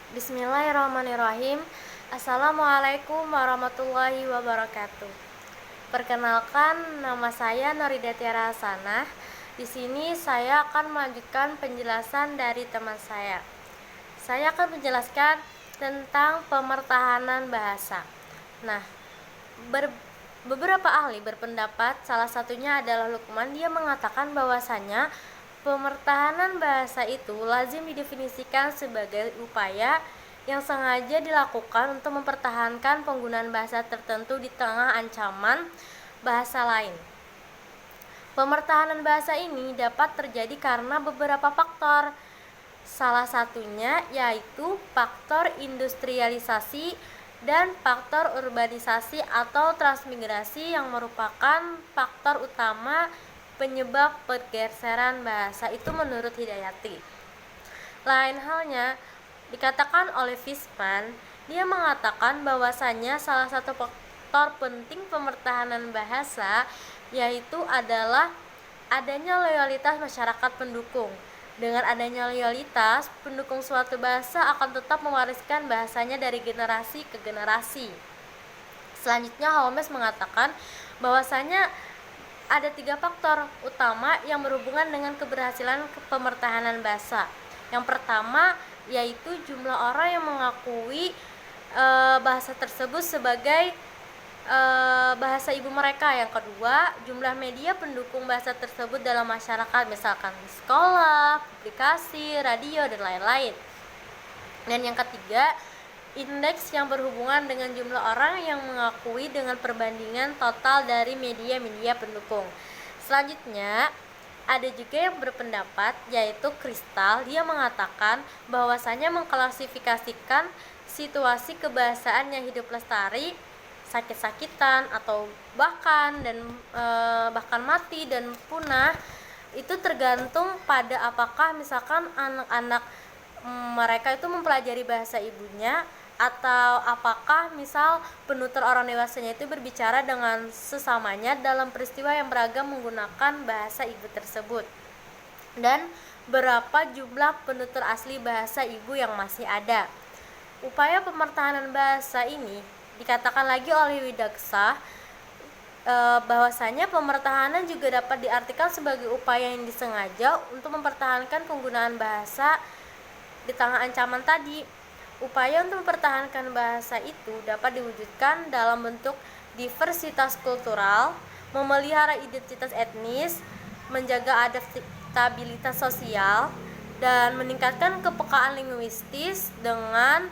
Bismillahirrahmanirrahim. Assalamualaikum warahmatullahi wabarakatuh. Perkenalkan, nama saya Norida Tiara Hasanah. Di sini saya akan melanjutkan penjelasan dari teman saya. Saya akan menjelaskan tentang pemertahanan bahasa. Nah, beberapa ahli berpendapat, salah satunya adalah Luqman. Dia mengatakan bahwasanya pemertahanan bahasa itu lazim didefinisikan sebagai upaya yang sengaja dilakukan untuk mempertahankan penggunaan bahasa tertentu di tengah ancaman bahasa lain. Pemertahanan bahasa ini dapat terjadi karena beberapa faktor. Salah satunya yaitu faktor industrialisasi dan faktor urbanisasi atau transmigrasi yang merupakan faktor utama penyebab pergeseran bahasa itu menurut Hidayati. Lain halnya dikatakan oleh Fishman, dia mengatakan bahwasanya salah satu faktor penting pemertahanan bahasa yaitu adalah adanya loyalitas masyarakat pendukung. Dengan adanya loyalitas, pendukung suatu bahasa akan tetap mewariskan bahasanya dari generasi ke generasi. Selanjutnya Holmes mengatakan bahwasanya ada 3 faktor utama yang berhubungan dengan keberhasilan pemertahanan bahasa. Yang pertama yaitu jumlah orang yang mengakui bahasa tersebut sebagai bahasa ibu mereka. Yang kedua, jumlah media pendukung bahasa tersebut dalam masyarakat, misalkan sekolah, publikasi, radio, dan lain-lain. Dan yang ketiga, indeks yang berhubungan dengan jumlah orang yang mengakui dengan perbandingan total dari media-media pendukung. Selanjutnya, ada juga yang berpendapat yaitu Kristal. Dia mengatakan bahwasanya mengklasifikasikan situasi kebahasaan yang hidup lestari, sakit-sakitan atau bahkan mati dan punah itu tergantung pada apakah misalkan anak-anak mereka itu mempelajari bahasa ibunya atau apakah misal penutur orang dewasanya itu berbicara dengan sesamanya dalam peristiwa yang beragam menggunakan bahasa ibu tersebut, dan berapa jumlah penutur asli bahasa ibu yang masih ada. Upaya pemertahanan bahasa ini dikatakan lagi oleh Widaksa bahwasanya pemertahanan juga dapat diartikan sebagai upaya yang disengaja untuk mempertahankan penggunaan bahasa di tengah ancaman tadi. Upaya untuk mempertahankan bahasa itu dapat diwujudkan dalam bentuk diversitas kultural, memelihara identitas etnis, menjaga adaptabilitas sosial, dan meningkatkan kepekaan linguistis dengan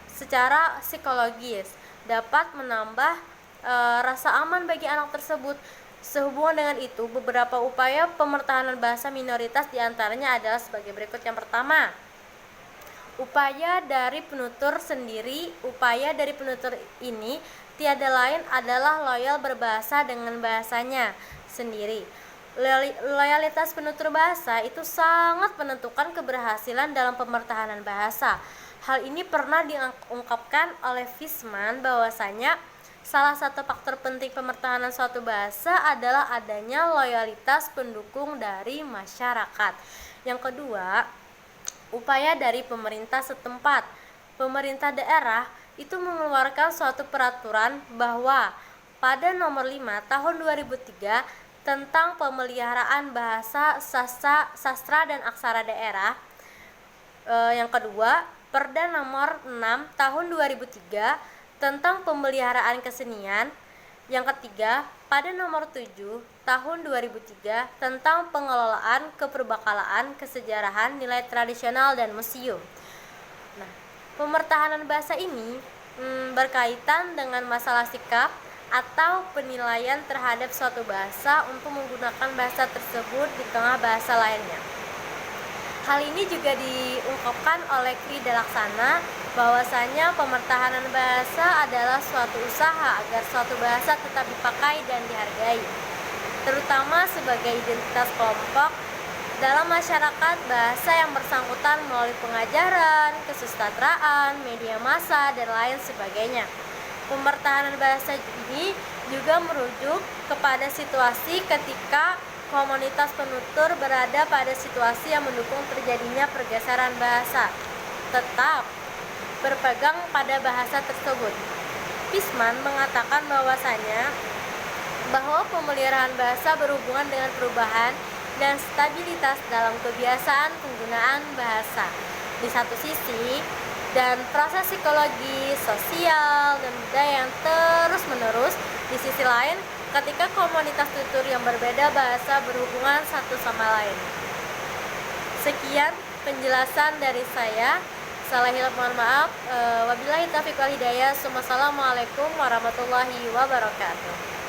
secara psikologis, dapat menambah rasa aman bagi anak tersebut. Sehubungan dengan itu, beberapa upaya pemertahanan bahasa minoritas diantaranya adalah sebagai berikut. Yang pertama, upaya dari penutur sendiri. Upaya dari penutur ini tiada lain adalah loyal berbahasa dengan bahasanya sendiri. Loyalitas penutur bahasa itu sangat menentukan keberhasilan dalam pemertahanan bahasa. Hal ini pernah diungkapkan oleh Fishman bahwasanya salah satu faktor penting pemertahanan suatu bahasa adalah adanya loyalitas pendukung dari masyarakat. Yang kedua, upaya dari pemerintah setempat. Pemerintah daerah itu mengeluarkan suatu peraturan bahwa pada nomor 5 tahun 2003 tentang pemeliharaan bahasa, sastra dan aksara daerah. Yang kedua, Perda nomor 6 tahun 2003 tentang pemeliharaan kesenian. Yang ketiga, pada nomor 7 tahun 2003 tentang pengelolaan keperbakalaan, kesejarahan, nilai tradisional, dan museum. Nah, pemertahanan bahasa ini berkaitan dengan masalah sikap atau penilaian terhadap suatu bahasa untuk menggunakan bahasa tersebut di tengah bahasa lainnya. Hal ini juga diungkapkan oleh Kri Dalaksana bahwasanya pemertahanan bahasa adalah suatu usaha agar suatu bahasa tetap dipakai dan dihargai, terutama sebagai identitas kelompok dalam masyarakat. Bahasa yang bersangkutan melalui pengajaran, kesusastraan, media massa, dan lain sebagainya. Pemertahanan bahasa ini juga merujuk kepada situasi ketika komunitas penutur berada pada situasi yang mendukung terjadinya pergeseran bahasa. Tetap berpegang pada bahasa tersebut. Pisman mengatakan bahwa pemeliharaan bahasa berhubungan dengan perubahan dan stabilitas dalam kebiasaan penggunaan bahasa di satu sisi, dan proses psikologi, sosial, dan budaya yang terus-menerus di sisi lain ketika komunitas tutur yang berbeda bahasa berhubungan satu sama lain. Sekian penjelasan dari saya. Salah hilaf mohon maaf. Wabillahi taufiq wal hidayah. Wassalamualaikum warahmatullahi wabarakatuh.